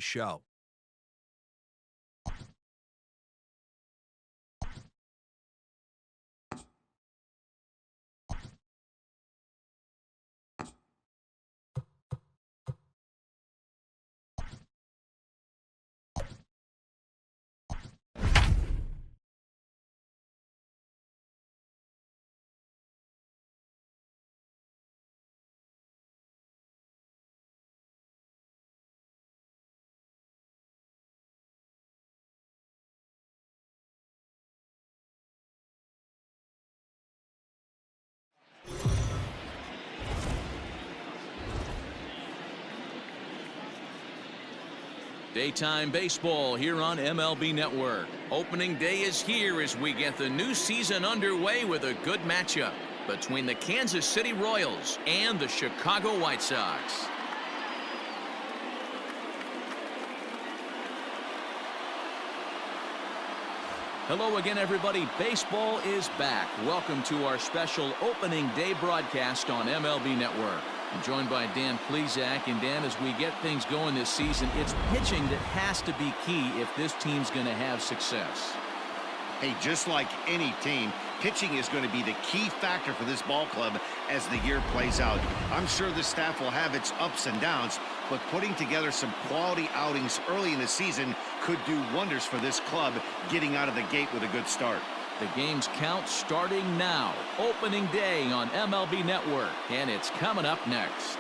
show. Daytime baseball here on MLB Network. Opening day is here as we get the new season underway with a good matchup between the Kansas City Royals and the Chicago White Sox. Hello again, everybody. Baseball is back. Welcome to our special opening day broadcast on MLB Network. I'm joined by Dan Plesac. And Dan, as we get things going this season, it's pitching that has to be key if this team's going to have success. Hey, just like any team, pitching is going to be the key factor for this ball club as the year plays out. I'm sure the staff will have its ups and downs, but putting together some quality outings early in the season could do wonders for this club getting out of the gate with a good start. The game's count starting now. Opening day on MLB Network, and it's coming up next.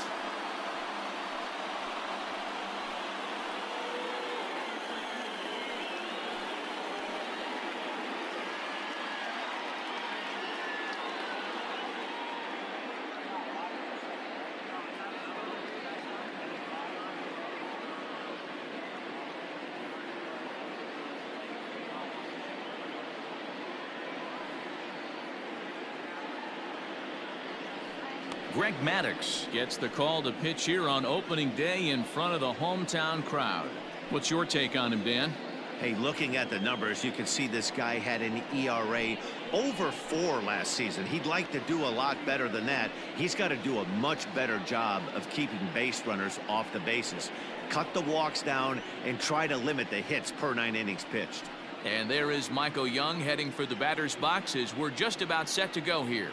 Greg Maddux gets the call to pitch here on opening day in front of the hometown crowd. What's your take on him, Dan? Hey, looking at the numbers, you can see this guy had an ERA over 4 last season. He'd like to do a lot better than that. He's got to do a much better job of keeping base runners off the bases. Cut the walks down and try to limit the hits per 9 innings pitched. And there is Michael Young heading for the batter's box as we're just about set to go here.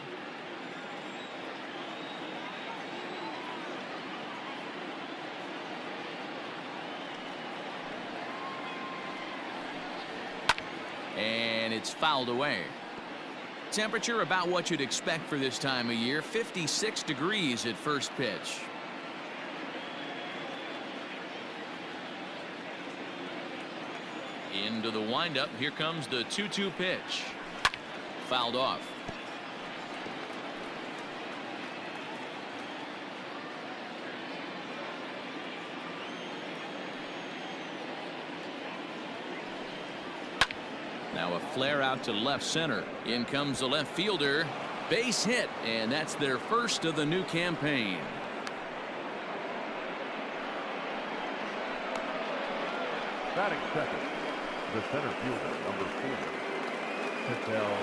And it's fouled away. Temperature about what you'd expect for this time of year. 56 degrees at first pitch. Into the windup. Here comes the 2-2 pitch. Fouled off. Now a flare out to left center. In comes the left fielder. Base hit, and that's their first of the new campaign. Batting second, the center fielder, number 4, Ketel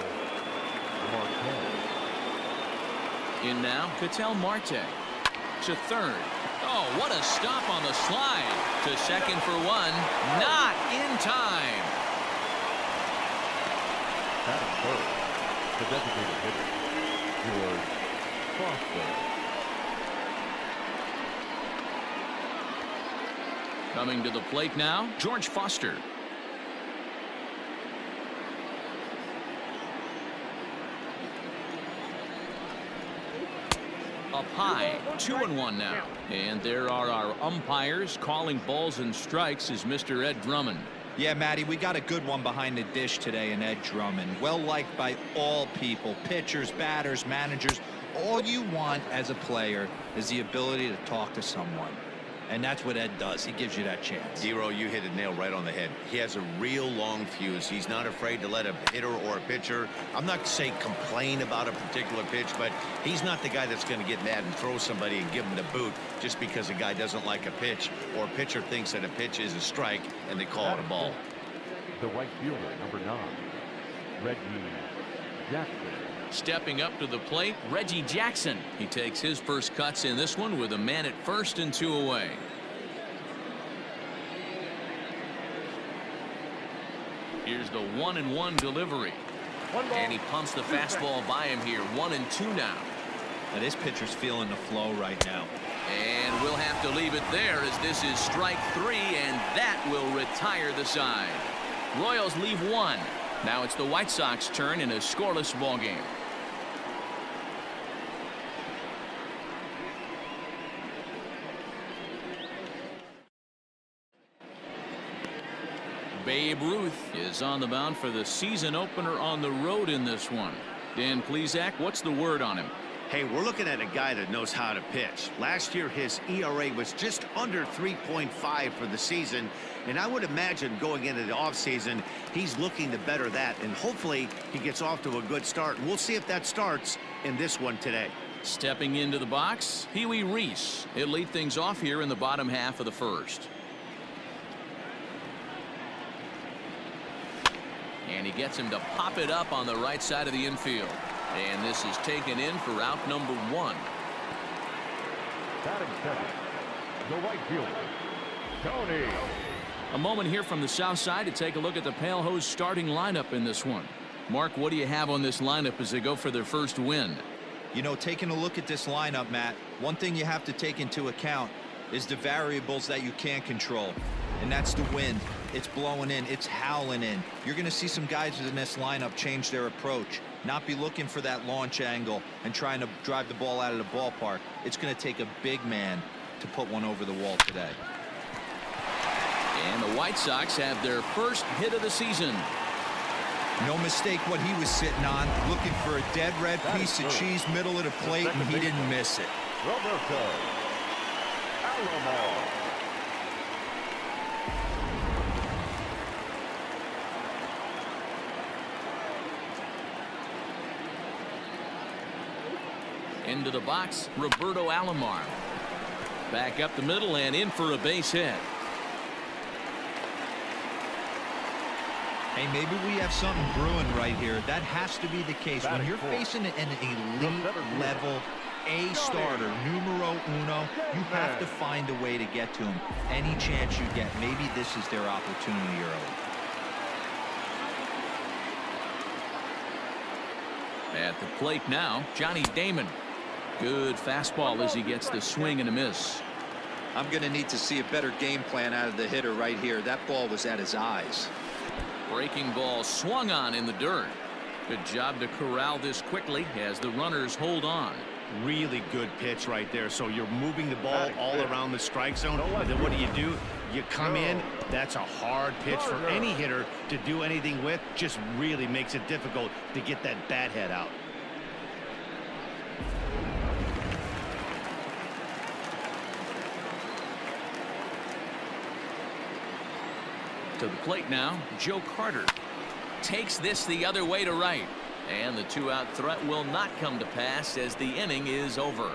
Marte. In now, Ketel Marte. To third. Oh, what a stop on the slide. To second for one. Not in time. Batting third, the designated hitter, George Foster. Coming to the plate now, George Foster. Up high, 2-1 now. And there are our umpires calling balls and strikes is Mr. Ed Drummond. Yeah, Matty, we got a good one behind the dish today in Ed Drummond. Well liked by all people, pitchers, batters, managers. All you want as a player is the ability to talk to someone. And that's what Ed does. He gives you that chance. Zero, you hit a nail right on the head. He has a real long fuse. He's not afraid to let a hitter or a pitcher, I'm not saying complain about a particular pitch, but he's not the guy that's going to get mad and throw somebody and give him the boot just because a guy doesn't like a pitch or a pitcher thinks that a pitch is a strike and they call it a ball. The right fielder, number 9, Reggie Jackson. Stepping up to the plate, Reggie Jackson. He takes his first cuts in this one with a man at first and 2 away. Here's the 1-1 delivery. And he pumps the fastball by him here. 1-2 now. Now this pitcher's feeling the flow right now. And we'll have to leave it there as this is strike 3, and that will retire the side. Royals leave 1. Now it's the White Sox turn in a scoreless ball game. Babe Ruth is on the mound for the season opener on the road in this one. Dan Plesac, what's the word on him? Hey, we're looking at a guy that knows how to pitch. Last year, his ERA was just under 3.5 for the season, and I would imagine going into the offseason, he's looking to better that, and hopefully he gets off to a good start. And we'll see if that starts in this one today. Stepping into the box, Huey Reese. He'll lead things off here in the bottom half of the first. And he gets him to pop it up on the right side of the infield. And this is taken in for out number 1. Batting second, the right fielder, Tony. A moment here from the south side to take a look at the Pale Hose starting lineup in this one. Mark, what do you have on this lineup as they go for their first win? You know, taking a look at this lineup, Matt, one thing you have to take into account is the variables that you can't control. And that's the wind. It's blowing in. It's howling in. You're going to see some guys in this lineup change their approach. Not be looking for that launch angle and trying to drive the ball out of the ballpark. It's going to take a big man to put one over the wall today. And the White Sox have their first hit of the season. No mistake what he was sitting on. Looking for a dead red piece of cheese middle of the plate, and he didn't miss it. Roberto Alomar. Into the box, Roberto Alomar. Back up the middle and in for a base hit. Hey, maybe we have something brewing right here. That has to be the case. When you're facing an elite level A starter, numero uno, you have to find a way to get to him. Any chance you get, maybe this is their opportunity early. At the plate now, Johnny Damon. Good fastball as he gets the swing and a miss. I'm going to need to see a better game plan out of the hitter right here. That ball was at his eyes. Breaking ball swung on in the dirt. Good job to corral this quickly as the runners hold on. Really good pitch right there. So you're moving the ball all around the strike zone. And then what do? You come in. That's a hard pitch for any hitter to do anything with. Just really makes it difficult to get that bat head out. To the plate now, Joe Carter takes this the other way to right. And the 2-out threat will not come to pass as the inning is over.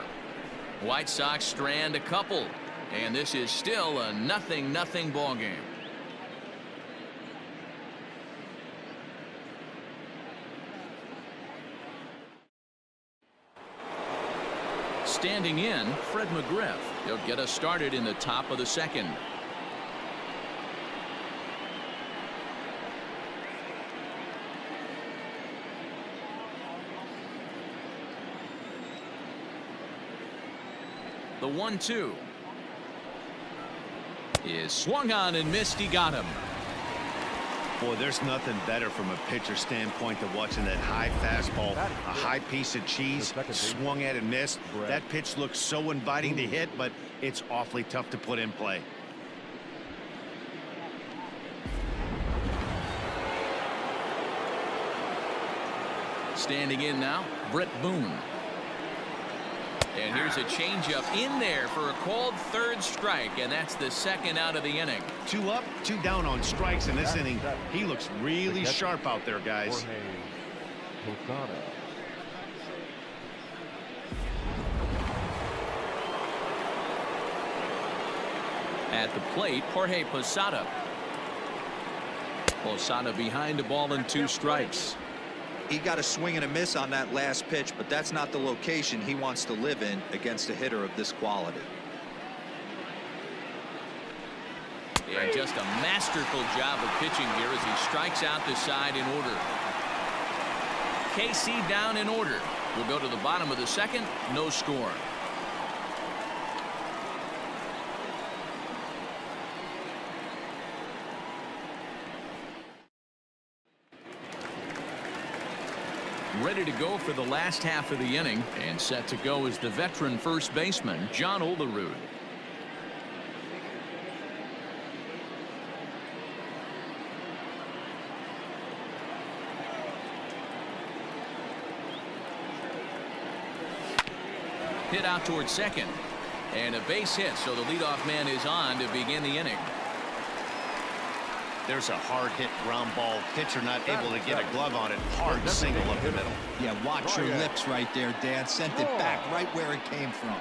White Sox strand a couple. And this is still a 0-0 ball game. Standing in, Fred McGriff. He'll get us started in the top of the second. The 1-2 is swung on and missed. He got him. Boy, there's nothing better from a pitcher standpoint than watching that high fastball, a high piece of cheese, swung at and missed. That pitch looks so inviting to hit, but it's awfully tough to put in play. Standing in now, Brett Boone. And here's a changeup in there for a called third strike, and that's the second out of the inning. 2 up, 2 down on strikes in this inning. He looks really sharp out there, guys. At the plate, Jorge Posada. Posada behind the ball and 2 strikes. He got a swing and a miss on that last pitch, but that's not the location he wants to live in against a hitter of this quality. And just a masterful job of pitching here as he strikes out the side in order. KC down in order. We'll go to the bottom of the second. No score. Ready to go for the last half of the inning, and set to go is the veteran first baseman, John Olerud. Hit out towards second, and a base hit, so the leadoff man is on to begin the inning. There's a hard hit ground ball. Pitcher not able to get a glove on it. Hard single up the middle. Yeah, watch your lips right there, Dan. Sent it back right where it came from.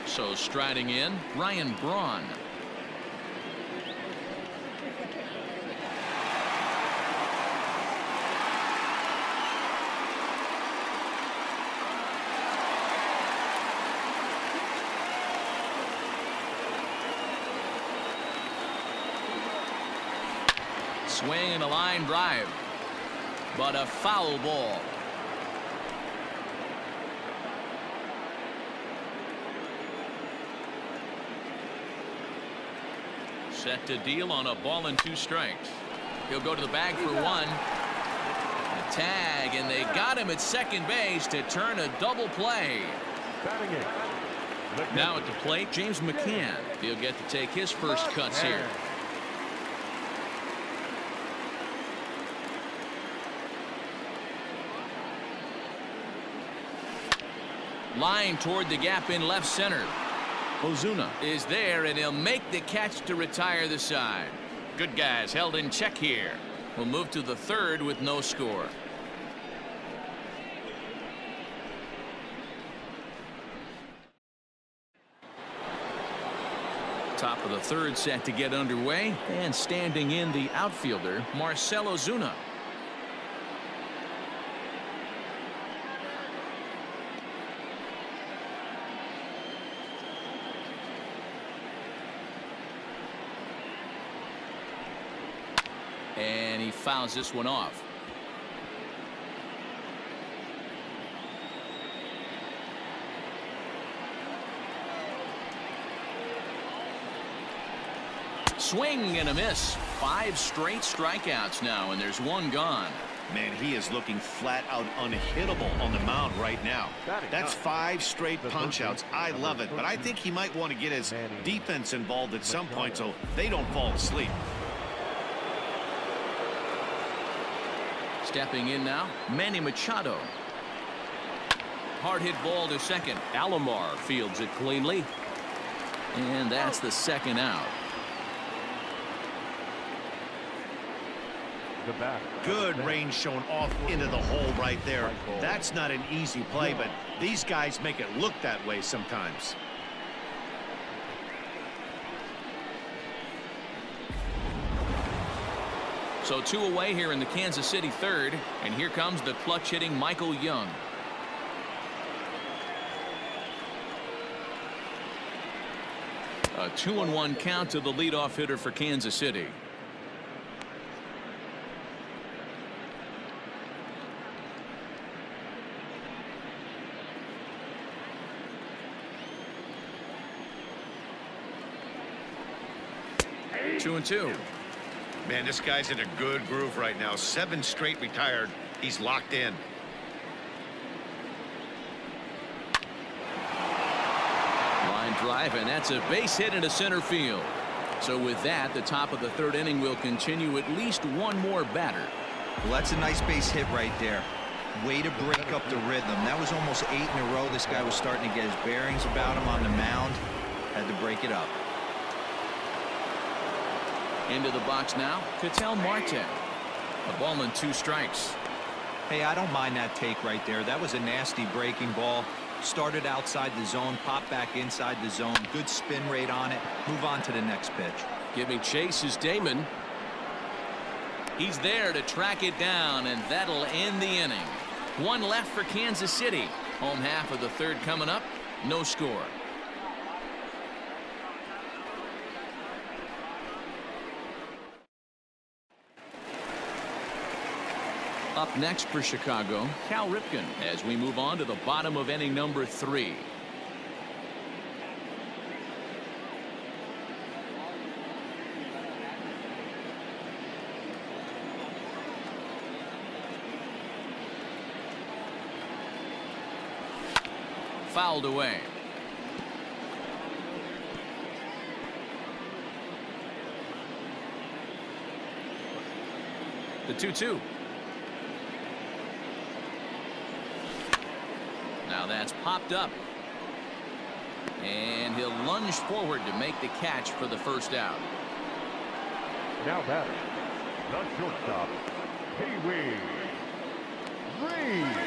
So striding in, Ryan Braun. Swing and a line drive, but a foul ball. Set to deal on a ball and 2 strikes. He'll go to the bag for 1. A tag, and they got him at second base to turn a double play. Now at the plate, James McCann. He'll get to take his first cuts here. Line toward the gap in left center. Ozuna is there, and he'll make the catch to retire the side. Good guys held in check here. We'll move to the third with no score. Top of the third set to get underway, and standing in the outfielder, Marcell Ozuna. And he fouls this one off. Swing and a miss. 5 straight strikeouts now, and there's 1 gone. Man, he is looking flat out unhittable on the mound right now. That's 5 straight punch-outs. I love it, but I think he might want to get his defense involved at some point so they don't fall asleep. Stepping in now, Manny Machado. Hard hit ball to second. Alomar fields it cleanly. And that's the second out. Good range shown off into the hole right there. That's not an easy play, but these guys make it look that way sometimes. So 2 away here in the Kansas City third, and here comes the clutch hitting Michael Young. A 2-1 count to the leadoff hitter for Kansas City. Two and two. Man, this guy's in a good groove right now. 7 straight retired. He's locked in. Line drive, and that's a base hit into center field. So with that, the top of the third inning will continue. At least 1 more batter. Well, that's a nice base hit right there. Way to break up the rhythm. That was almost 8 in a row. This guy was starting to get his bearings about him on the mound. Had to break it up. Into the box now, Ketel Marte. A ball and 2 strikes. Hey, I don't mind that take right there. That was a nasty breaking ball. Started outside the zone, popped back inside the zone. Good spin rate on it. Move on to the next pitch. Giving chase is Damon. He's there to track it down, and that'll end the inning. 1 left for Kansas City. Home half of the third coming up. No score. Up next for Chicago, Cal Ripken, as we move on to the bottom of inning number 3. Fouled away. The 2-2. Now that's popped up. And he'll lunge forward to make the catch for the first out. Now batter, the shortstop, Pee-wee Reese.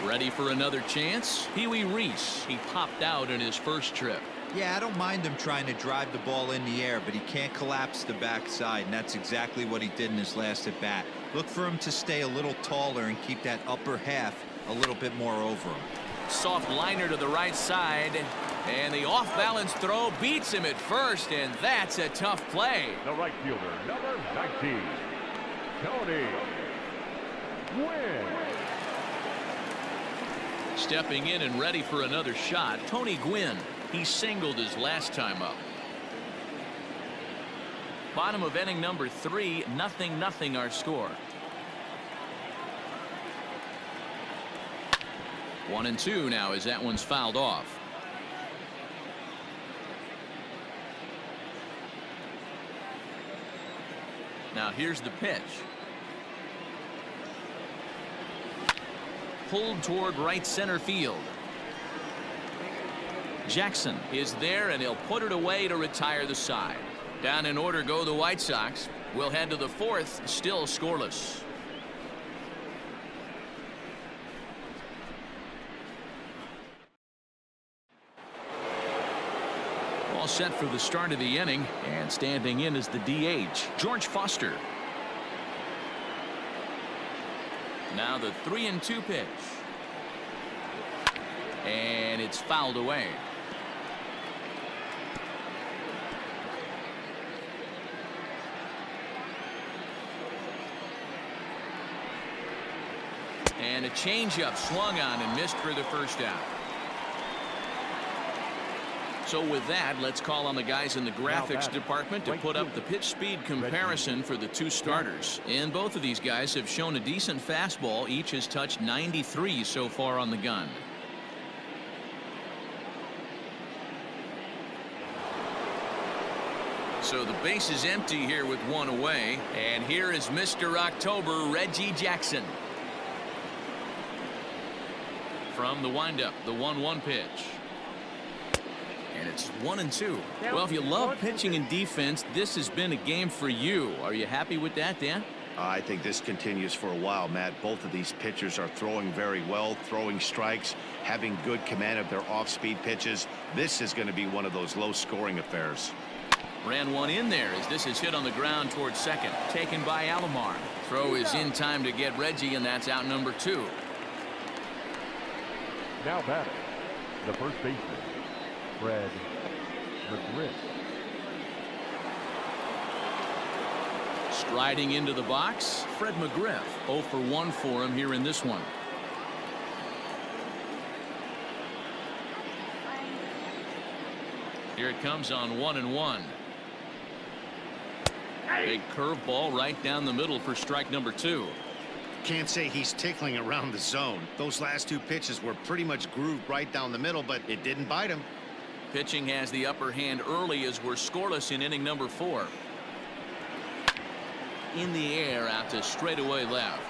Ready for another chance? Pee-wee Reese. He popped out in his first trip. Yeah, I don't mind him trying to drive the ball in the air, but he can't collapse the backside, and that's exactly what he did in his last at bat. Look for him to stay a little taller and keep that upper half a little bit more over him. Soft liner to the right side, and the off-balance throw beats him at first, and that's a tough play. The right fielder, number 19, Tony Gwynn. Stepping in and ready for another shot, Tony Gwynn. He singled his last time up. Bottom of inning number 3, 0-0 our score. 1-2 now as that one's fouled off. Now here's the pitch. Pulled toward right center field. Jackson is there, and he'll put it away to retire the side. Down in order go the White Sox. We'll head to the 4th, still scoreless. All set for the start of the inning, and standing in is the DH, George Foster. Now the 3-2 pitch. And it's fouled away. And a changeup swung on and missed for the first out. So with that, let's call on the guys in the graphics department to put up the pitch speed comparison for the two starters. And both of these guys have shown a decent fastball. Each has touched 93 so far on the gun. So the base is empty here with one away. And here is Mr. October, Reggie Jackson. From the windup, the 1-1 pitch. And it's 1-2. Well, if you love pitching and defense, this has been a game for you. Are you happy with that, Dan? I think this continues for a while, Matt. Both of these pitchers are throwing very well, throwing strikes, having good command of their off-speed pitches. This is going to be one of those low-scoring affairs. Ran one in there as this is hit on the ground towards second. Taken by Alomar. Throw is in time to get Reggie, and that's out number 2. Now batting, the first baseman, Fred McGriff. Striding into the box, Fred McGriff. 0 for 1 for him here in this one. Here it comes on 1-1. Big curveball right down the middle for strike number 2. Can't say he's tickling around the zone. Those last two pitches were pretty much grooved right down the middle, but it didn't bite him. Pitching has the upper hand early as we're scoreless in inning number 4. In the air out to straightaway left.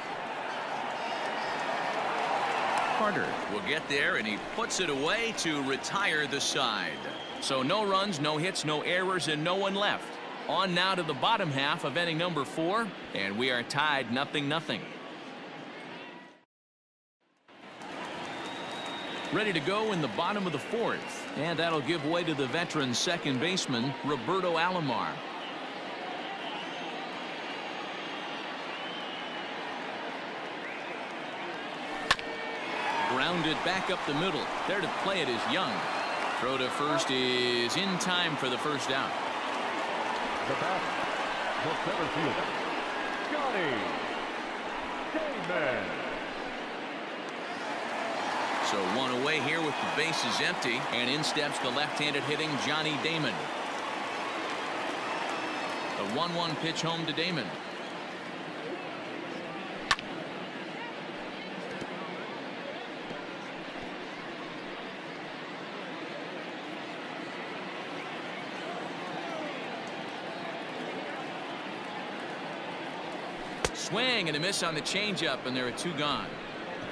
Carter will get there, and he puts it away to retire the side. So no runs, no hits, no errors, and no one left. On now to the bottom half of inning number 4, and we are tied 0-0. Ready to go in the bottom of the 4th, and that'll give way to the veteran second baseman, Roberto Alomar. Grounded back up the middle. There to play it is Young. Throw to first is in time for the first out. The batter, the center fielder, Johnny Damon. So one away here with the bases empty, and in steps the left-handed hitting Johnny Damon. The 1-1 pitch home to Damon. Swing and a miss on the changeup, and there are 2 gone.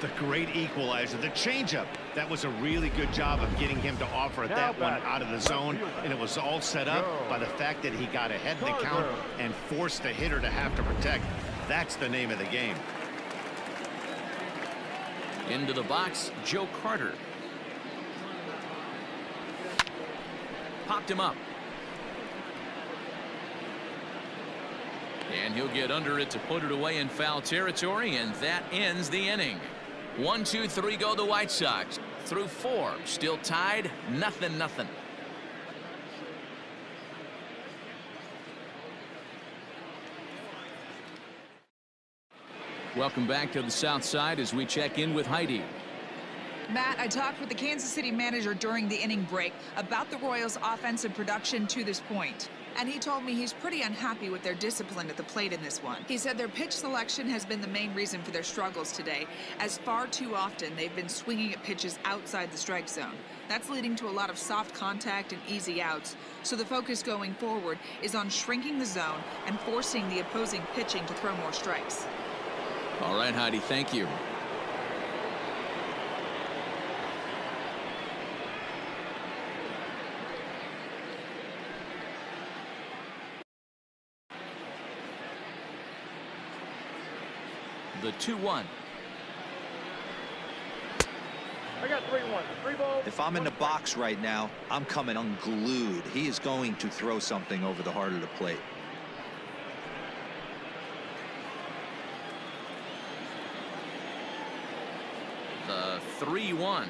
The great equalizer, the changeup. That was a really good job of getting him to offer that one out of the zone, and it was all set up by the fact that he got ahead of the count and forced the hitter to have to protect. That's the name of the game. Into the box, Joe Carter. Popped him up. And he'll get under it to put it away in foul territory, and that ends the inning. 1, 2, 3 go the White Sox. Through 4, still tied, 0-0. Welcome back to the South Side as we check in with Heidi. Matt, I talked with the Kansas City manager during the inning break about the Royals' offensive production to this point. And he told me he's pretty unhappy with their discipline at the plate in this one. He said their pitch selection has been the main reason for their struggles today, as far too often they've been swinging at pitches outside the strike zone. That's leading to a lot of soft contact and easy outs. So the focus going forward is on shrinking the zone and forcing the opposing pitching to throw more strikes. All right, Heidi, thank you. The 2-1. I got 3-1. 3 balls. If I'm in the box right now, I'm coming unglued. He is going to throw something over the heart of the plate. The 3-1.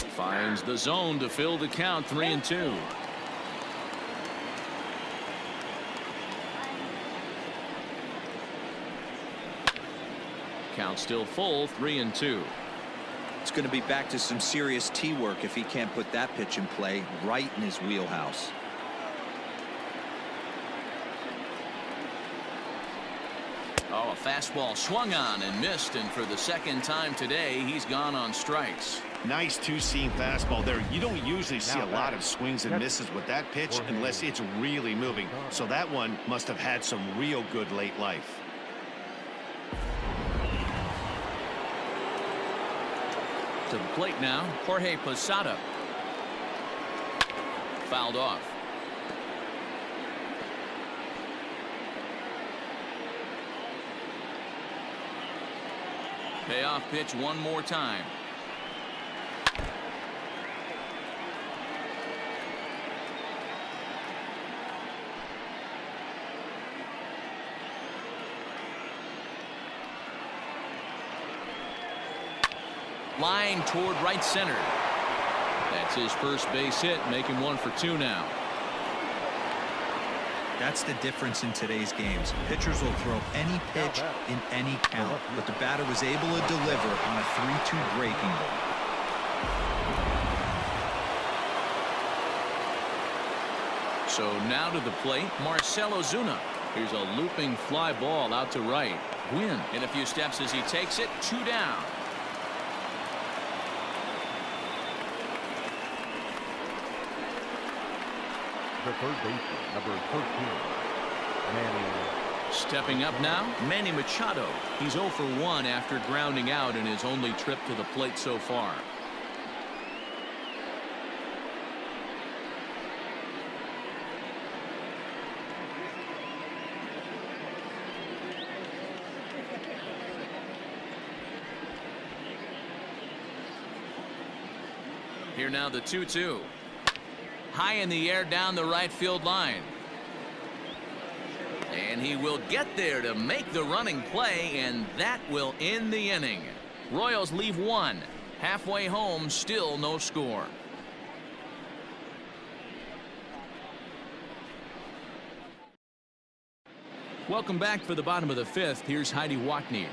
Finds the zone to fill the count, 3-2. Count still full, 3-2. It's going to be back to some serious tee work if he can't put that pitch in play right in his wheelhouse. Oh, a fastball swung on and missed, and for the second time today, he's gone on strikes. Nice two-seam fastball there. You don't usually see a lot of swings and misses with that pitch unless it's really moving. So that one must have had some real good late life. To the plate now, Jorge Posada. Fouled off. Payoff pitch one more time. Line toward right center. That's his first base hit, making 1 for 2 now. That's the difference in today's games. Pitchers will throw any pitch in any count, but the batter was able to deliver on a 3-2 breaking ball. So now to the plate, Marcell Ozuna. Here's a looping fly ball out to right. Gwynn in a few steps as he takes it, 2 down. The third baseman, number 13, Manny. Stepping up now, Manny Machado. He's 0 for 1 after grounding out in his only trip to the plate so far. Here now the 2-2. High in the air down the right field line. And he will get there to make the running play, and that will end the inning. Royals leave one. Halfway home, still no score. Welcome back for the bottom of the fifth. Here's Heidi Watney.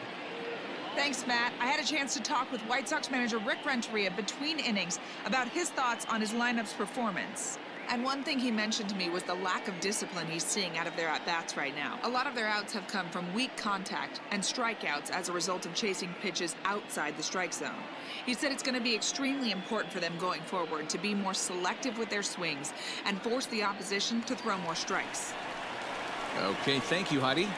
Thanks, Matt. I had a chance to talk with White Sox manager Rick Renteria between innings about his thoughts on his lineup's performance. And one thing he mentioned to me was the lack of discipline he's seeing out of their at-bats right now. A lot of their outs have come from weak contact and strikeouts as a result of chasing pitches outside the strike zone. He said it's going to be extremely important for them going forward to be more selective with their swings and force the opposition to throw more strikes. Okay, thank you, Heidi.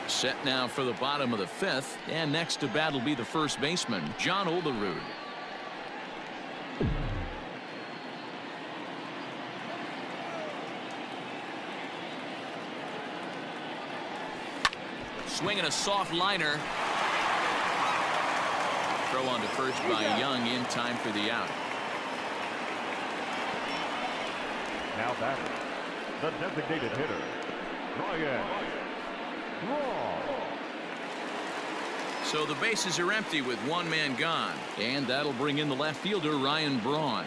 Set now for the bottom of the fifth, and next to bat will be the first baseman, John Olerud. Swinging a soft liner. Throw on to first by Young in time for the out. Now batter, the designated hitter, Ryan Braun. So the bases are empty with one man gone, and that'll bring in the left fielder, Ryan Braun.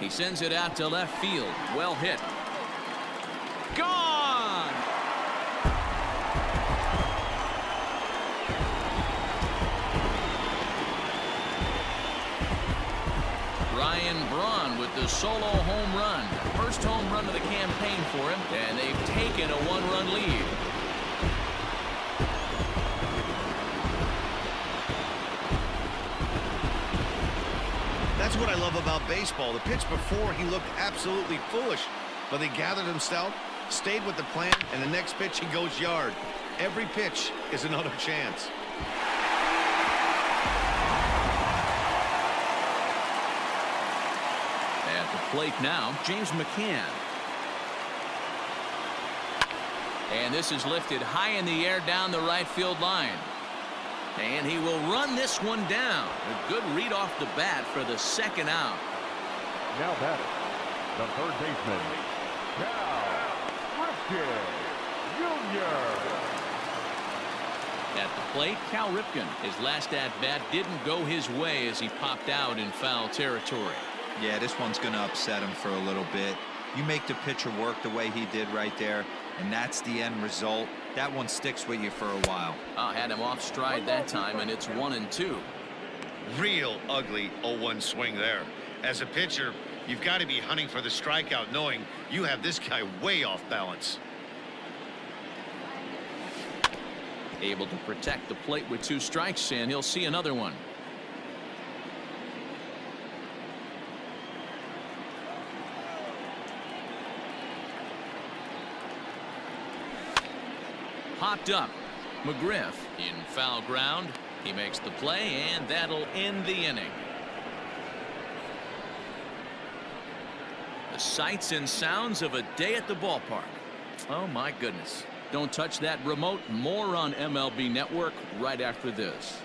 He sends it out to left field. Well hit. Gone! Ryan Braun with the solo home run. First home run of the campaign for him, and they've taken a one-run lead. That's what I love about baseball. The pitch before, he looked absolutely foolish, but they gathered himself, stayed with the plan, and the next pitch he goes yard. Every pitch is another chance. At the plate now, James McCann. And this is lifted high in the air down the right field line. And he will run this one down. A good read off the bat for the second out. Now batter, the third baseman, Cal Ripken Jr. At the plate, Cal Ripken. His last at-bat didn't go his way as he popped out in foul territory. Yeah, this one's going to upset him for a little bit. You make the pitcher work the way he did right there, and that's the end result. That one sticks with you for a while. Had him off stride that time, and it's 1-2. Real ugly 0-1 swing there. As a pitcher, you've got to be hunting for the strikeout, knowing you have this guy way off balance. Able to protect the plate with 2 strikes, and he'll see another one. Popped up. McGriff in foul ground. He makes the play, and that'll end the inning. The sights and sounds of a day at the ballpark. Oh, my goodness. Don't touch that remote. More on MLB Network right after this.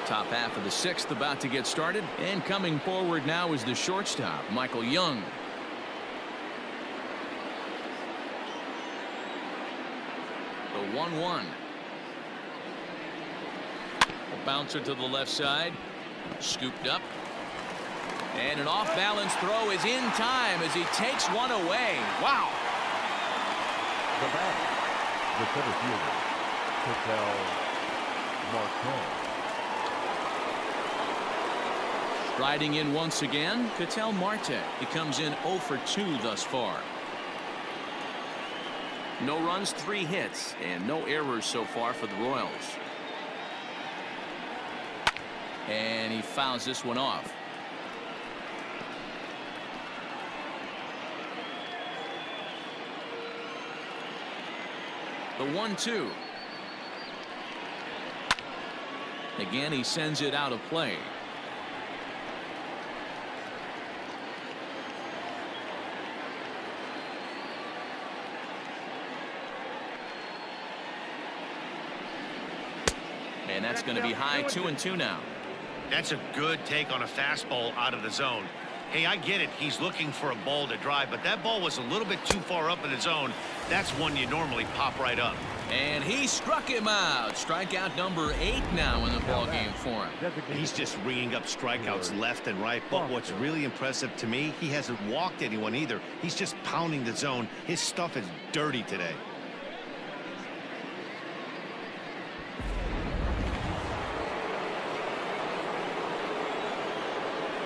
Top half of the sixth about to get started, and coming forward now is the shortstop, Michael Young. The 1-1. A bouncer to the left side. Scooped up. And an off-balance throw is in time as he takes one away. Wow. The batter, the center fielder, Ketel Marte. Striding in once again, Ketel Marte. He comes in 0 for 2 thus far. No runs, 3 hits, and no errors so far for the Royals. And he fouls this one off. The 1-2. Again, he sends it out of play. And that's going to be high. 2-2 now. That's a good take on a fastball out of the zone. Hey, I get it. He's looking for a ball to drive, but that ball was a little bit too far up in the zone. That's one you normally pop right up. And he struck him out. Strikeout number 8 now in the ballgame for him. He's just ringing up strikeouts left and right. But what's really impressive to me, he hasn't walked anyone either. He's just pounding the zone. His stuff is dirty today.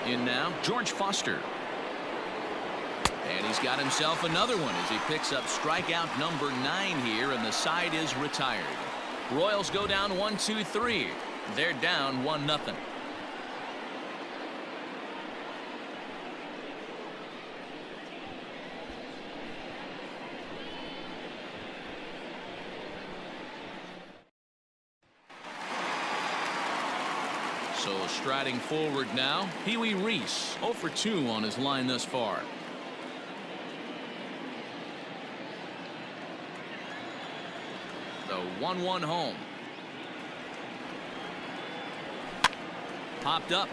In now, George Foster. And he's got himself another one as he picks up strikeout number 9 here, and the side is retired. Royals go down 1-2-3. They're down 1-0. So striding forward now, Pee Wee Reese, 0 for 2 on his line thus far. The 1-1 home. Popped up.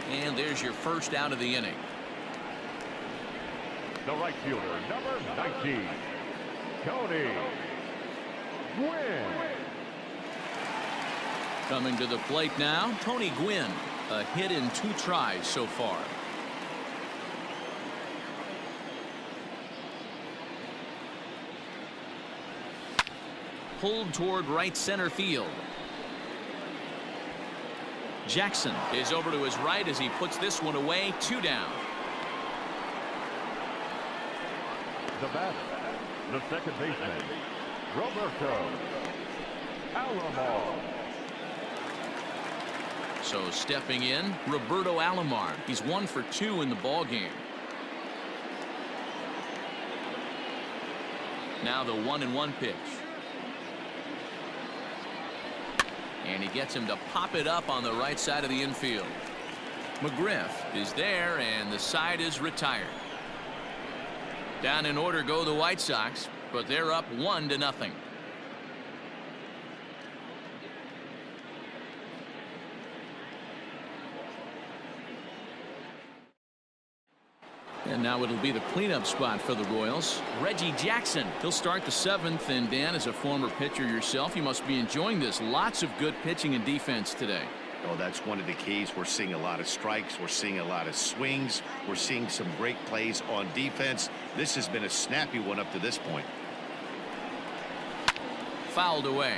And there's your first out of the inning. The right fielder, number 19, Tony Gwynn. Coming to the plate now, Tony Gwynn. A hit in 2 tries so far. Pulled toward right center field. Jackson is over to his right as he puts this one away. 2 down. The batter, the second baseman, Roberto Alomar. So stepping in, Roberto Alomar. He's 1 for 2 in the ball game. Now the 1-1 pitch. And he gets him to pop it up on the right side of the infield. McGriff is there, and the side is retired. Down in order go the White Sox, but they're up 1-0. And now it'll be the cleanup spot for the Royals. Reggie Jackson. He'll start the 7th. And Dan, as a former pitcher yourself, you must be enjoying this. Lots of good pitching and defense today. Oh, that's one of the keys. We're seeing a lot of strikes. We're seeing a lot of swings. We're seeing some great plays on defense. This has been a snappy one up to this point. Fouled away.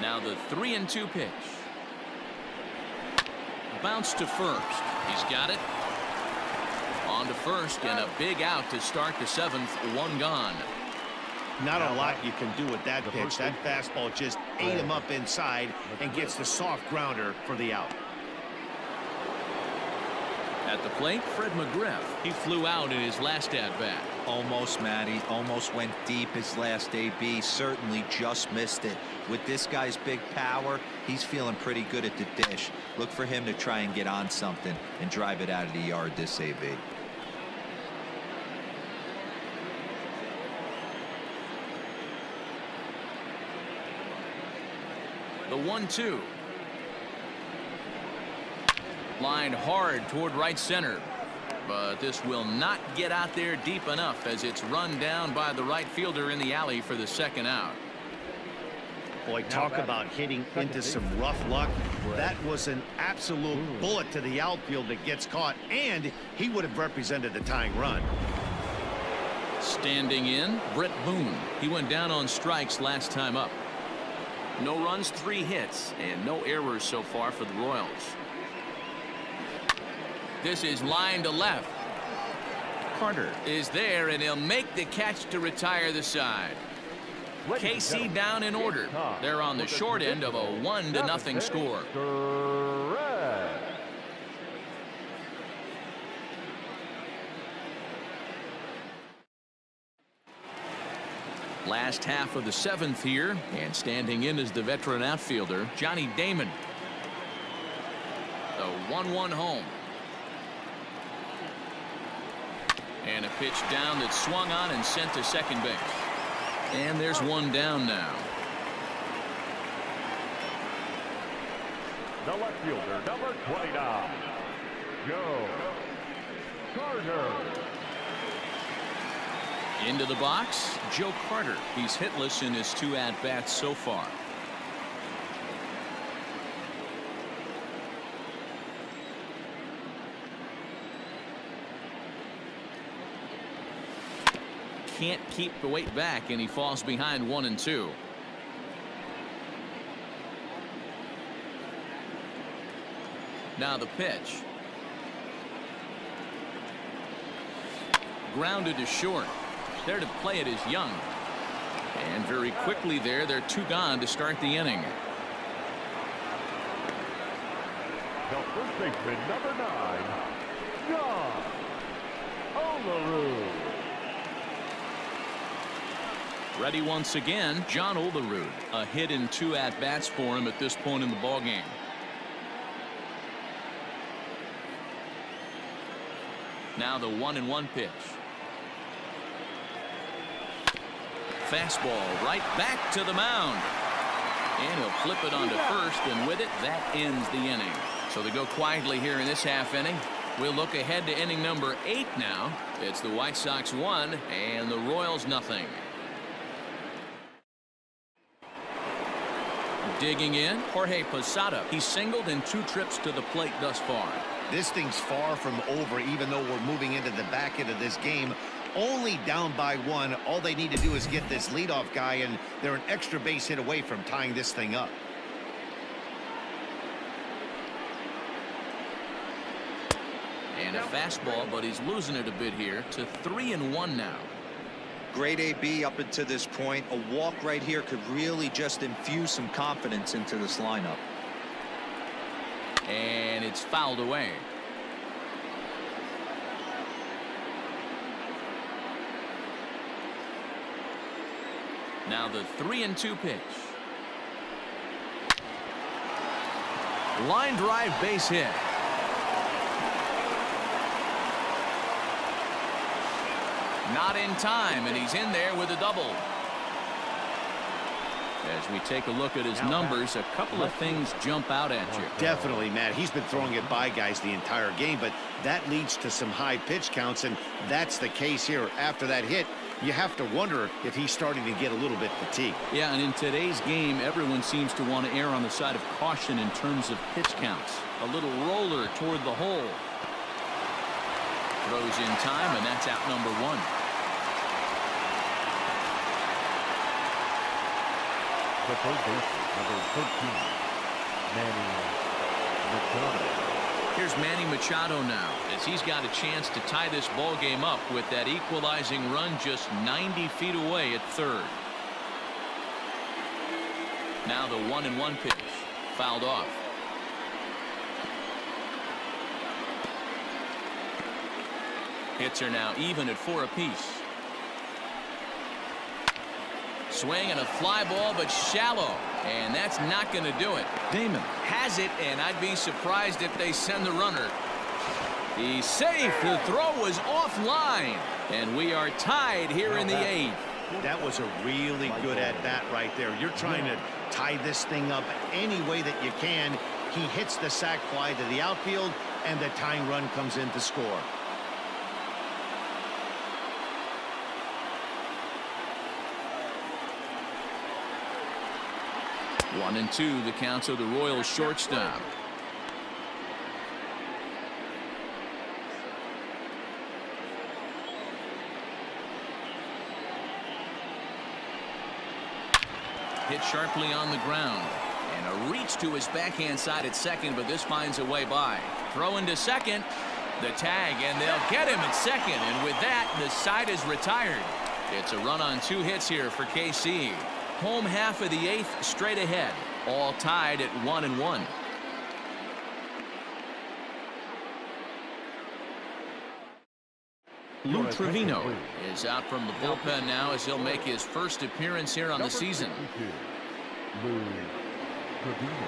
Now the 3-2 pitch. Bounce to first. He's got it. On to first, and a big out to start the 7th. 1 gone. Not a lot you can do with that pitch. That fastball just ate him up inside and gets the soft grounder for the out. At the plate, Fred McGriff. He flew out in his last at-bat. Almost, Matty. Almost went deep his last AB. Certainly just missed it. With this guy's big power, he's feeling pretty good at the dish. Look for him to try and get on something and drive it out of the yard this AB. The 1-2. Lined hard toward right center. But this will not get out there deep enough as it's run down by the right fielder in the alley for the 2nd out. Boy, talk about hitting into some rough luck. That was an absolute bullet to the outfield that gets caught, and he would have represented the tying run. Standing in, Brett Boone. He went down on strikes last time up. No runs, 3 hits, and no errors so far for the Royals. This is line to left. Carter is there, and he'll make the catch to retire the side. KC down in order. They're on the short end of a 1-0 score. Last half of the 7th here, and standing in is the veteran outfielder, Johnny Damon. The 1-1 home. And a pitch down that's swung on and sent to second base. And there's one down now. The left fielder, number 29, Joe Carter. Into the box, Joe Carter. He's hitless in his 2 at-bats so far. Can't keep the weight back, and he falls behind 1-2. Now the pitch. Grounded to short. There to play it is Young. And very quickly there, they're 2 gone to start the inning. The first baseman, number 9, John Olerud. Ready once again, John Olerud. A hit in 2 at-bats for him at this point in the ballgame. Now the 1-1 pitch. Fastball right back to the mound. And he'll flip it onto first, and with it, that ends the inning. So they go quietly here in this half inning. We'll look ahead to inning number 8 now. It's the White Sox 1 and the Royals nothing. Digging in, Jorge Posada. He's singled in 2 trips to the plate thus far. This thing's far from over, even though we're moving into the back end of this game. Only down by 1. All they need to do is get this leadoff guy, and they're an extra base hit away from tying this thing up. And a fastball, but he's losing it a bit here to 3-1 now. Great AB up until this point. A walk right here could really just infuse some confidence into this lineup. And it's fouled away. Now the 3-2 pitch. Line drive base hit. Not in time, and he's in there with a double. As we take a look at his numbers, a couple of things jump out at you. Definitely, Matt. He's been throwing it by guys the entire game, but that leads to some high pitch counts, and that's the case here. After that hit, you have to wonder if he's starting to get a little bit fatigued. Yeah, and in today's game, everyone seems to want to err on the side of caution in terms of pitch counts. A little roller toward the hole. Throws in time, and that's out number 1. The third baseman, number 13, Manny Machado. Here's Manny Machado now, as he's got a chance to tie this ball game up with that equalizing run just 90 feet away at third. Now the 1-1 pitch, fouled off. Hits are now even at 4 apiece. Swing and a fly ball, but shallow, and that's not going to do it. Damon has it, and I'd be surprised if they send the runner. He's safe. The throw was offline, and we are tied here in the 8th. That was a really good at-bat right there. You're trying to tie this thing up any way that you can. He hits the sac fly to the outfield, and the tying run comes in to score. One and 2, the count of the Royals shortstop. Hit sharply on the ground. And a reach to his backhand side at second, but this finds a way by. Throw into second. The tag, and they'll get him at second. And with that, the side is retired. It's a run on 2 hits here for KC. Home half of the 8th straight ahead. All tied at 1-1. Lou Trevino is out from the bullpen now as he'll make his first appearance here on the season. Lou Trevino.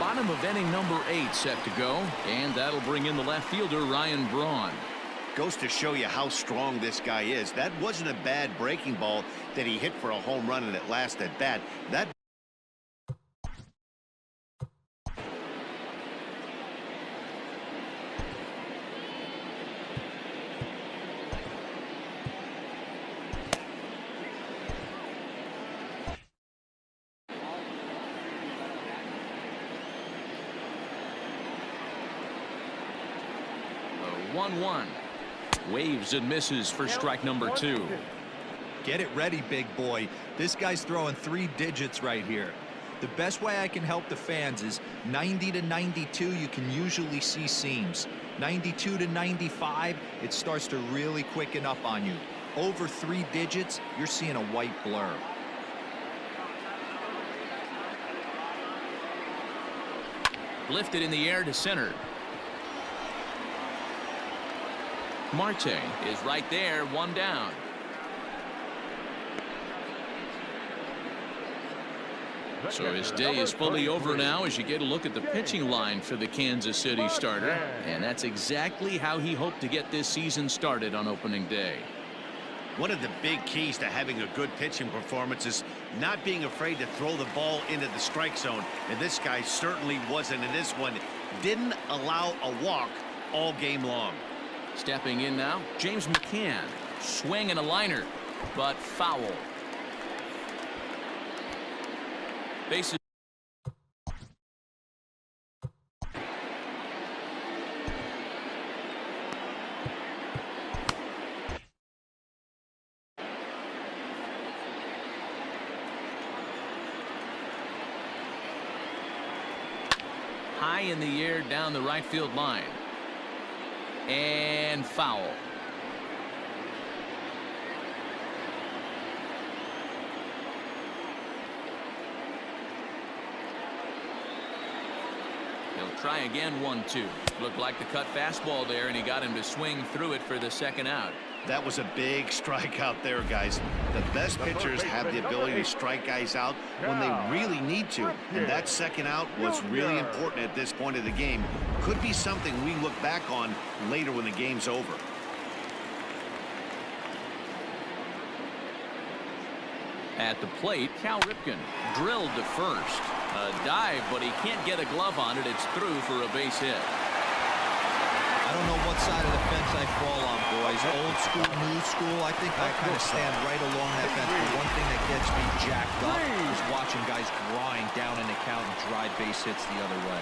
Bottom of inning number 8 set to go, and that'll bring in the left fielder Ryan Braun. Goes to show you how strong this guy is. That wasn't a bad breaking ball that he hit for a home run in that last at bat. That The 1-1. Waves and misses for strike number 2. Get it ready, big boy. This guy's throwing 3 digits right here. The best way I can help the fans is 90 to 92, you can usually see seams. 92 to 95, it starts to really quicken up on you. Over 3 digits, you're seeing a white blur. Lifted in the air to center. Marte is right there, 1 down. So his day is fully over now as you get a look at the pitching line for the Kansas City starter. And that's exactly how he hoped to get this season started on opening day. one of the big keys to having a good pitching performance is not being afraid to throw the ball into the strike zone. And this guy certainly wasn't in this one. Didn't allow a walk all game long. Stepping in now, James McCann. Swing and a liner, but foul. Bases. High in the air down the right field line. And foul. He'll try again, 1-2. Looked like the cut fastball there, and he got him to swing through it for the second out. That was a big strikeout there, guys. The best pitchers have the ability to strike guys out when they really need to. And that second out was really important at this point of the game. Could be something we look back on later when the game's over. At the plate, Cal Ripken drilled to first. A dive, but he can't get a glove on it. It's through for a base hit. I don't know what side of the fence I fall on, boys. Old school, new school. I think I kind of stand right along that fence. But one thing that gets me jacked up is watching guys grind down in the count and drive base hits the other way.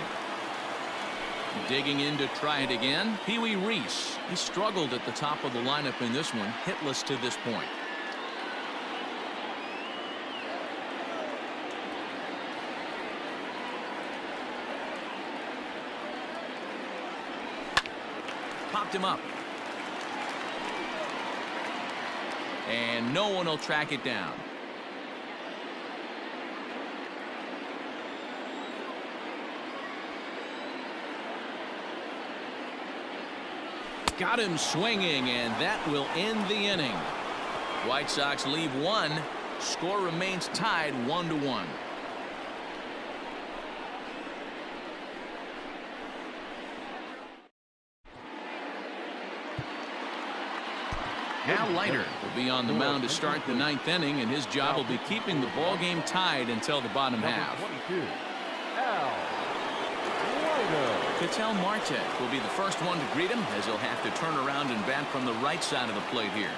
Digging in to try it again, Pee Wee Reese. He struggled at the top of the lineup in this one, hitless to this point. Popped him up. And no one will track it down. Got him swinging, and that will end the inning. White Sox leave one. Score remains tied 1-1. Al Leiter will be on the mound to start the 9th inning, and his job will be keeping the ball game tied until the bottom half. Ketel Marte will be the first one to greet him, as he'll have to turn around and bat from the right side of the plate here.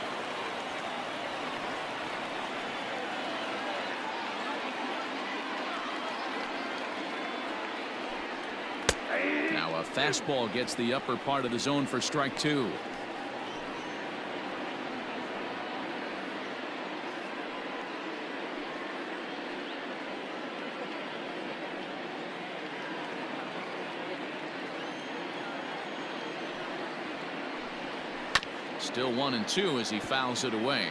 Now a fastball gets the upper part of the zone for strike 2. Still 1-2 as he fouls it away.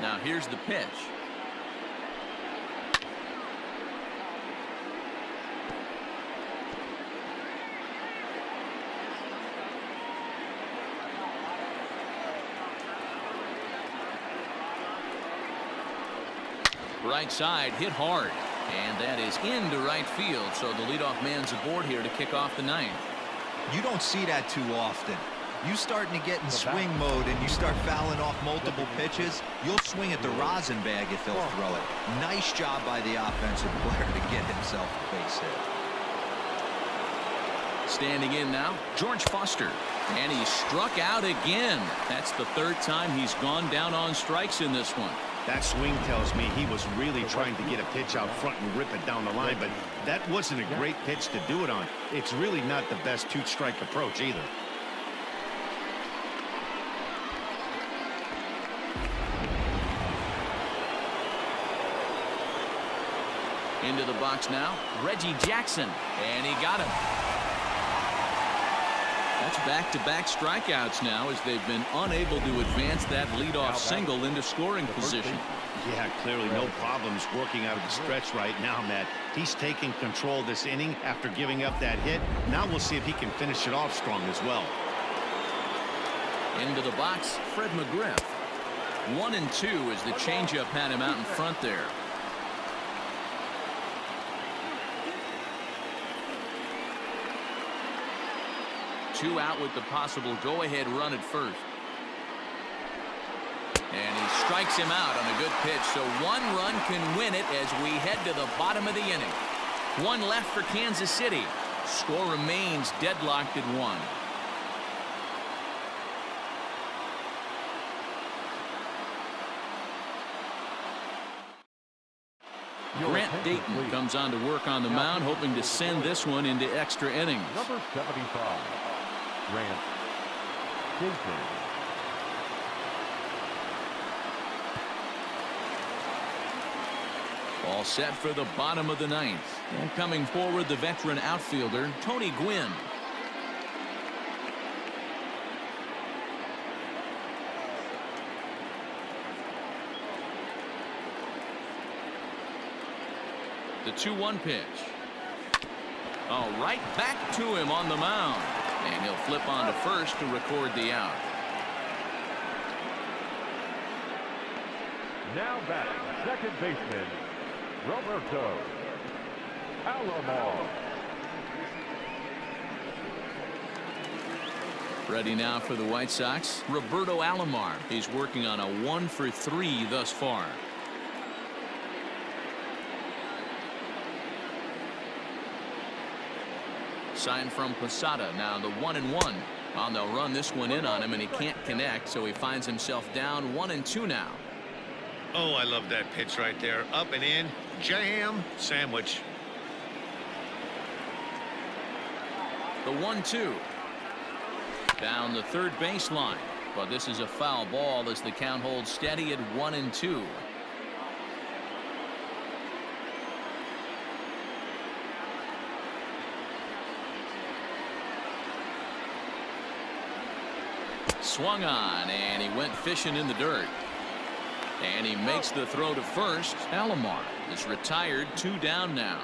Now here's the pitch. Right side hit hard. And that is into right field. So the leadoff man's aboard here to kick off the ninth. You don't see that too often. You starting to get in swing mode and you start fouling off multiple pitches, you'll swing at the rosin bag if he'll throw it. Nice job by the offensive player to get himself a base hit. Standing in now, George Foster. And he struck out again. That's the third time he's gone down on strikes in this one. That swing tells me he was really trying to get a pitch out front and rip it down the line, but that wasn't a great pitch to do it on. It's really not the best two-strike approach either. Into the box now, Reggie Jackson. And he got him. That's back-to-back strikeouts now as they've been unable to advance that leadoff single into scoring position. Yeah, clearly no problems working out of the stretch right now, Matt. He's taking control this inning after giving up that hit. Now we'll see if he can finish it off strong as well. Into the box, Fred McGriff. 1-2 as the changeup had him out in front there. Two out with the possible go-ahead run at first. And he strikes him out on a good pitch, so one run can win it as we head to the bottom of the inning. One left for Kansas City. Score remains deadlocked at 1. Grant Dayton comes on to work on the mound, hoping to send this one into extra innings. Number 75, Grant Dayton. All set for the bottom of the ninth. And coming forward, the veteran outfielder, Tony Gwynn. The 2-1 pitch. Oh, right back to him on the mound. And he'll flip on to first to record the out. Now back, second baseman, Roberto Alomar. Ready now for the White Sox, Roberto Alomar. He's working on a 1-for-3 thus far. Sign from Posada. Now the 1-1. Well, they'll run this one in on him, and he can't connect, so he finds himself down 1-2 now. Oh, I love that pitch right there. Up and in. Jam. Sandwich. The 1-2. Down the third baseline. But this is a foul ball as the count holds steady at 1-2. Swung on, and he went fishing in the dirt. And he makes the throw to first. Alomar is retired, 2 down now.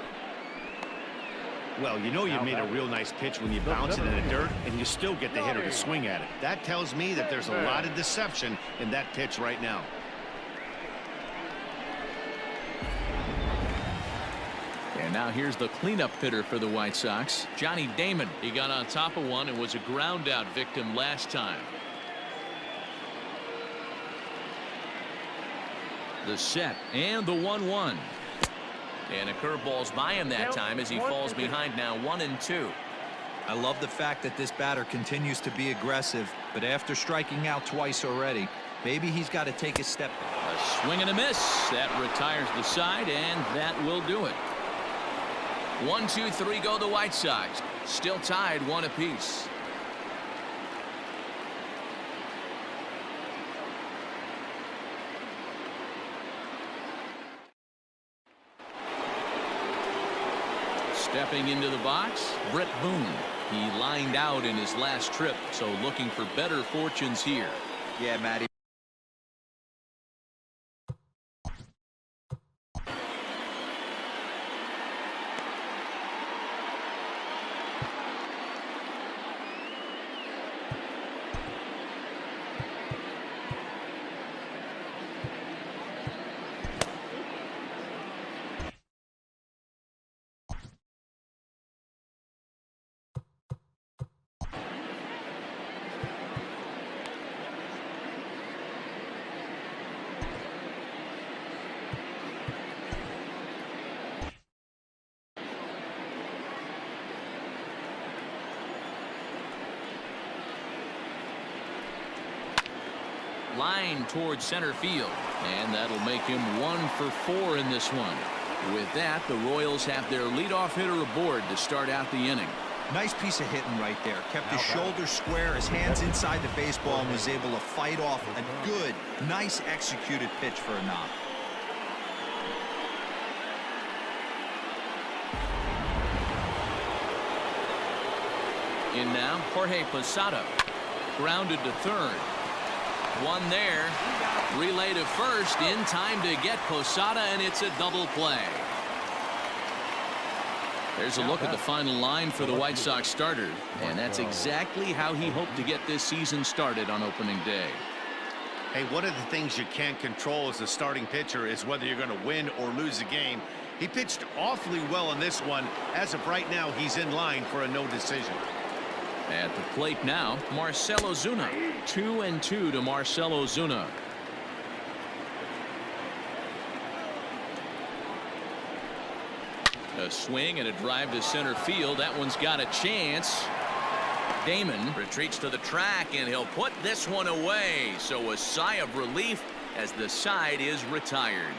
Well, you know you made a real nice pitch when you bounce it in the dirt and you still get the hitter to swing at it. That tells me that there's a lot of deception in that pitch right now. And now here's the cleanup hitter for the White Sox, Johnny Damon. He got on top of one and was a ground out victim last time. The set and the 1-1. And a curveball's by him that time as he falls behind now 1-2. I love the fact that this batter continues to be aggressive, but after striking out twice already, maybe he's got to take a step back. A swing and a miss. That retires the side, and that will do it. 1, 2, 3 go the White Sox. Still tied 1 apiece. Stepping into the box, Brett Boone. He lined out in his last trip, so looking for better fortunes here. Yeah, Matty. line towards center field. And that'll make him 1 for 4 in this one. With that, the Royals have their leadoff hitter aboard to start out the inning. Nice piece of hitting right there. Kept his shoulders square, his hands inside the baseball, and was able to fight off a good, nice executed pitch for a knock. In now, Jorge Posada. Grounded to third. One there. Relay to first in time to get Posada, and it's a double play. There's a look at the final line for the White Sox starter, and that's exactly how he hoped to get this season started on opening day. Hey, one of the things you can't control as a starting pitcher is whether you're going to win or lose a game. He pitched awfully well in this one. As of right now, he's in line for a no decision. At the plate now, Marcell Ozuna. 2-2 to Marcell Ozuna. A swing and a drive to center field. That one's got a chance. Damon retreats to the track, and he'll put this one away. So a sigh of relief as the side is retired.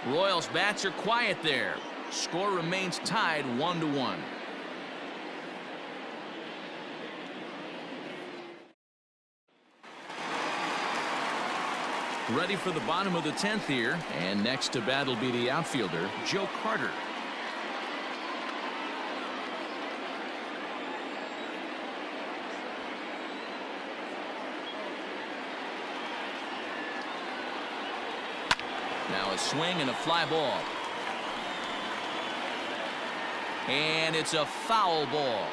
Royals bats are quiet there. Score remains tied 1-1. Ready for the bottom of the 10th here, and next to bat will be the outfielder, Joe Carter. Now a swing and a fly ball. And it's a foul ball.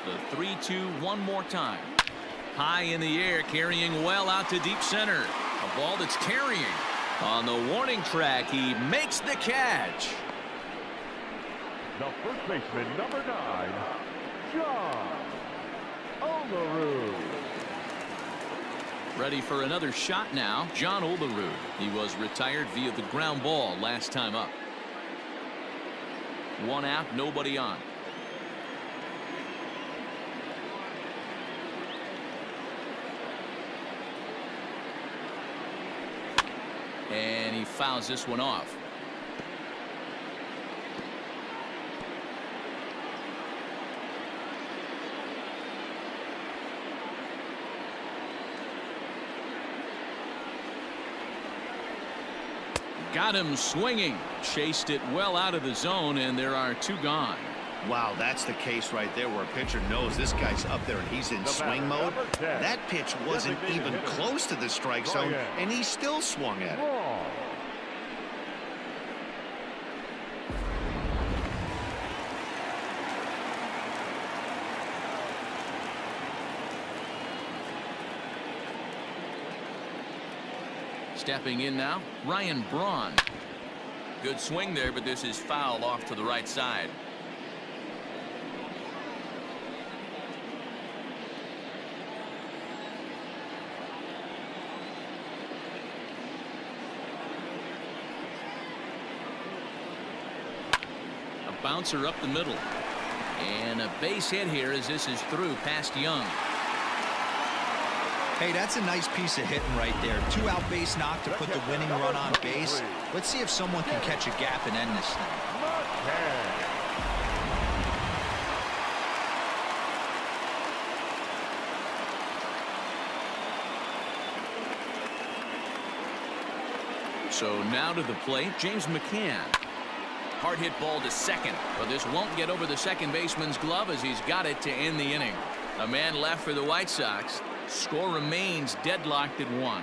The 3-2 one more time. High in the air, carrying well out to deep center. A ball that's carrying. On the warning track, he makes the catch. The first baseman, number 9, John Olerud. Ready for another shot now, John Olerud. He was retired via the ground ball last time up. One out, nobody on. And he fouls this one off. Got him swinging. Chased it well out of the zone, and there are 2 gone. Wow, that's the case right there where a pitcher knows this guy's up there and he's in swing mode. That pitch wasn't even close to the strike zone, and he still swung at it. Stepping in now, Ryan Braun. Good swing there, but this is foul off to the right side. A bouncer up the middle. And a base hit here as this is through past Young. Hey, that's a nice piece of hitting right there. 2-out base knock to put the winning run on base. Let's see if someone can catch a gap and end this thing. So now to the plate, James McCann. Hard hit ball to second, but this won't get over the second baseman's glove as he's got it to end the inning. A man left for the White Sox. Score remains deadlocked at 1.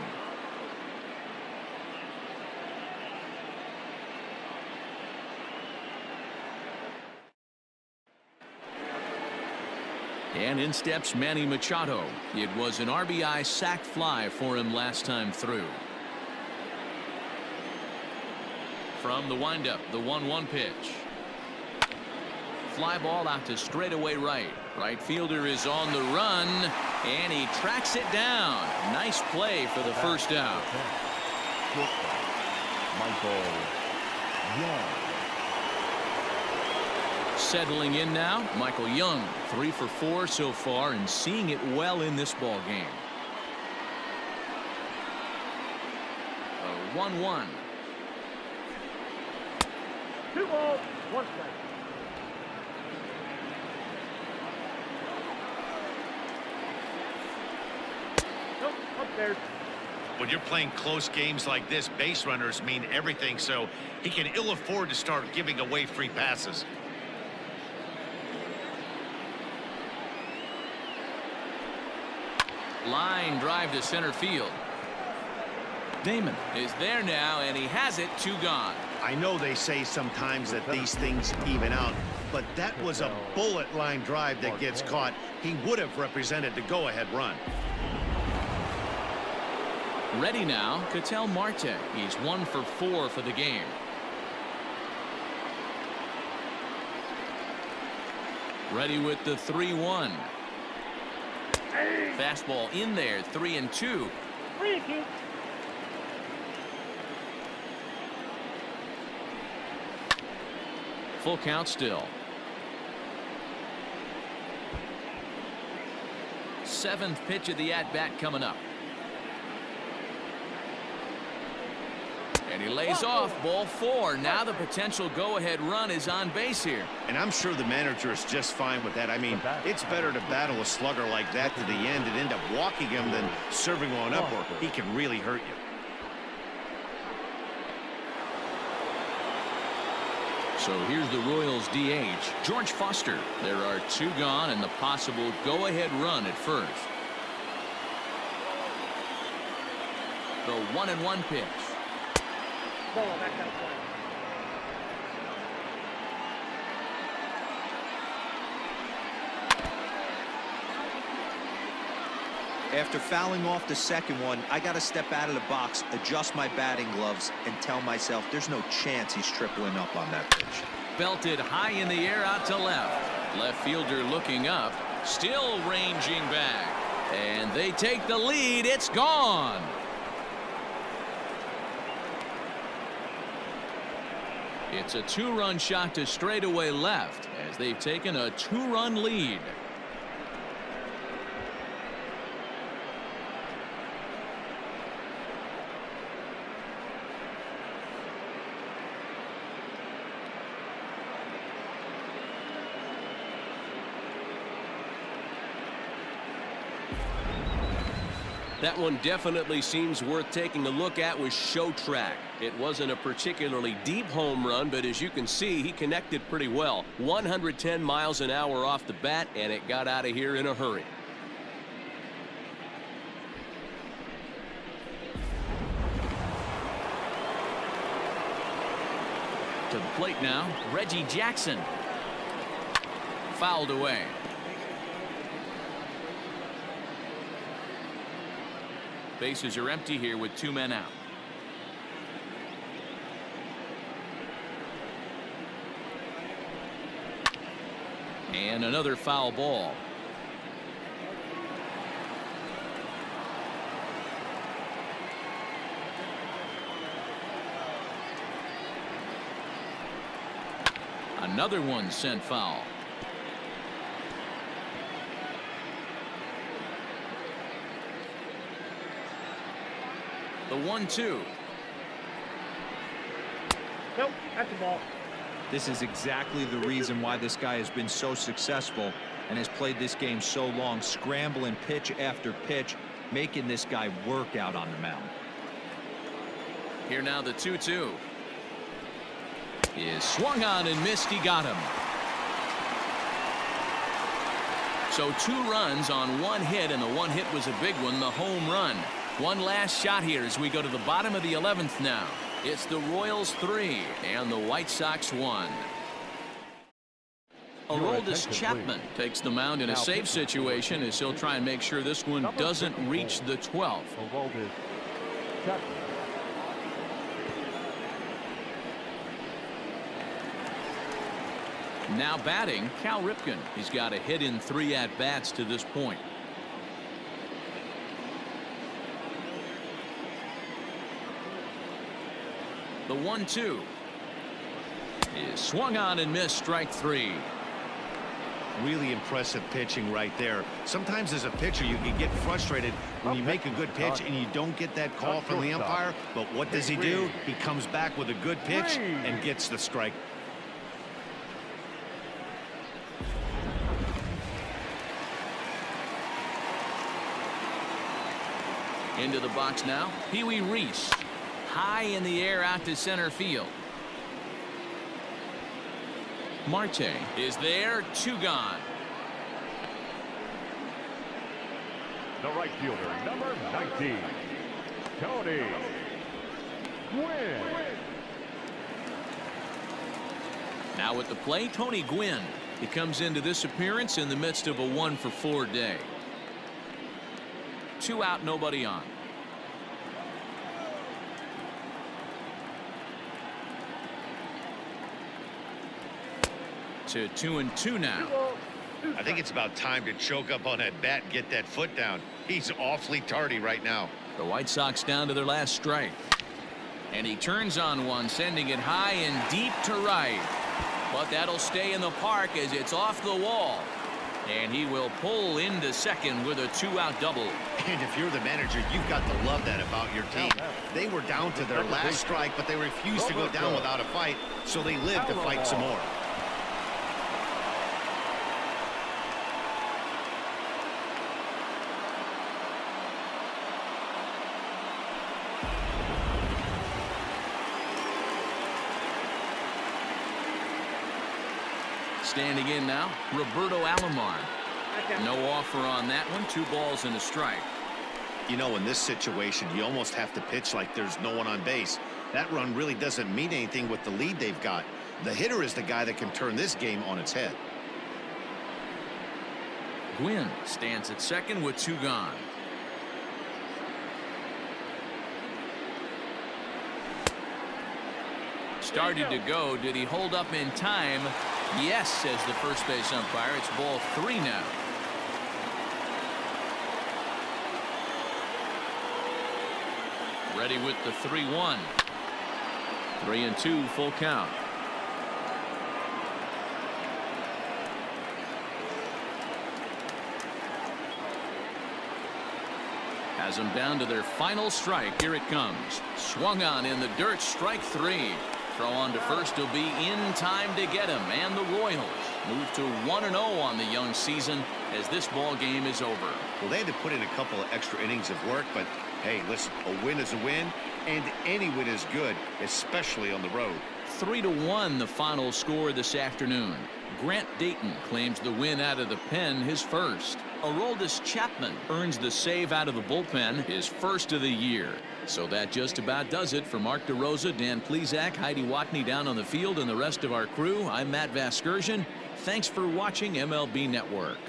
And in steps Manny Machado. It was an RBI sac fly for him last time through. From the windup, the 1-1 pitch. Fly ball out to straightaway right. Right fielder is on the run, and he tracks it down. Nice play for the first out. Michael Young. Settling in now, Michael Young, 3 for 4 so far and seeing it well in this ball game. 1-1. 2 balls, 1 strike. Nope, upstairs. When you're playing close games like this, base runners mean everything, so he can ill afford to start giving away free passes. Line drive to center field. Damon is there now, and he has it. 2 gone. I know they say sometimes that these things even out, but that was a bullet line drive that gets caught. He would have represented the go-ahead run. Ready now, Ketel Marte. He's 1 for 4 for the game. Ready with the 3-1. Fastball in there, 3-2. 3-2. Full count still. 7th pitch of the at-bat coming up. And he lays off, ball 4. Now the potential go-ahead run is on base here. And I'm sure the manager is just fine with that. I mean, it's better to battle a slugger like that to the end and end up walking him than serving one up, or he can really hurt you. So here's the Royals DH, George Foster. There are 2 gone and the possible go-ahead run at first. The 1-1 pitch. Ball, back out of play. After fouling off the second one, I got to step out of the box, adjust my batting gloves, and tell myself there's no chance he's tripling up on that pitch. Belted high in the air out to left. Left fielder looking up, still ranging back. And they take the lead. It's gone. It's a 2-run shot to straightaway left as they've taken a 2-run lead. That one definitely seems worth taking a look at with Show Track. It wasn't a particularly deep home run, but as you can see, he connected pretty well. 110 miles an hour off the bat, and it got out of here in a hurry. To the plate now, Reggie Jackson. Fouled away. Bases are empty here with 2 men out. And another foul ball. Another one sent foul. The 1-2. Nope, that's the ball. This is exactly the reason why this guy has been so successful and has played this game so long, scrambling pitch after pitch, making this guy work out on the mound. Here now the 2-2. Is swung on and missed. He got him. So 2 runs on 1 hit, and the 1 hit was a big one, the home run. One last shot here as we go to the bottom of the 11th now. It's the Royals 3 and the White Sox 1. Aroldis Chapman takes the mound in a safe situation as he'll try and make sure this one doesn't reach the 12th. Aroldis Chapman. Now batting, Cal Ripken. He's got a hit in 3 at-bats to this point. The 1-2 is swung on and missed. Strike 3. Really impressive pitching right there. Sometimes as a pitcher, you can get frustrated when you make a good pitch and you don't get that call from the umpire. But what does he do? He comes back with a good pitch and gets the strike. Into the box now, Pee Wee Reese. High in the air out to center field. Marte is there, 2 gone. The right fielder, number 19, Tony Gwynn. Now at the plate, Tony Gwynn. He comes into this appearance in the midst of a 1-for-4 day. 2 out, nobody on. To 2-2 now. I think it's about time to choke up on that bat and get that foot down. He's awfully tardy right now. The White Sox down to their last strike. And he turns on one, sending it high and deep to right. But that'll stay in the park as it's off the wall. And he will pull into second with a 2-out double. And if you're the manager, you've got to love that about your team. They were down to their last strike, but they refused to go down without a fight, so they lived to fight some more. Standing in now, Roberto Alomar. No offer on that one. 2 balls and a strike. You know, in this situation, you almost have to pitch like there's no one on base. That run really doesn't mean anything with the lead they've got. The hitter is the guy that can turn this game on its head. Gwynn stands at second with 2 gone. Started to go. Did he hold up in time? Yes, says the first base umpire. It's ball 3 now. Ready with the 3-1. 3-2, full count. Has them down to their final strike. Here it comes. Swung on in the dirt. Strike 3. Throw on to first will be in time to get him, and the Royals move to 1-0 on the young season as this ball game is over. Well, they had to put in a couple of extra innings of work, but hey, listen, a win is a win, and any win is good, especially on the road. 3-1 the final score this afternoon. Grant Dayton claims the win out of the pen, his first. Aroldis Chapman earns the save out of the bullpen, his first of the year. So that just about does it for Mark DeRosa, Dan Plesac, Heidi Watney down on the field, and the rest of our crew. I'm Matt Vasgersian. Thanks for watching MLB Network.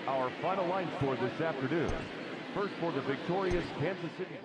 Our final line score this afternoon. First for the victorious Kansas City.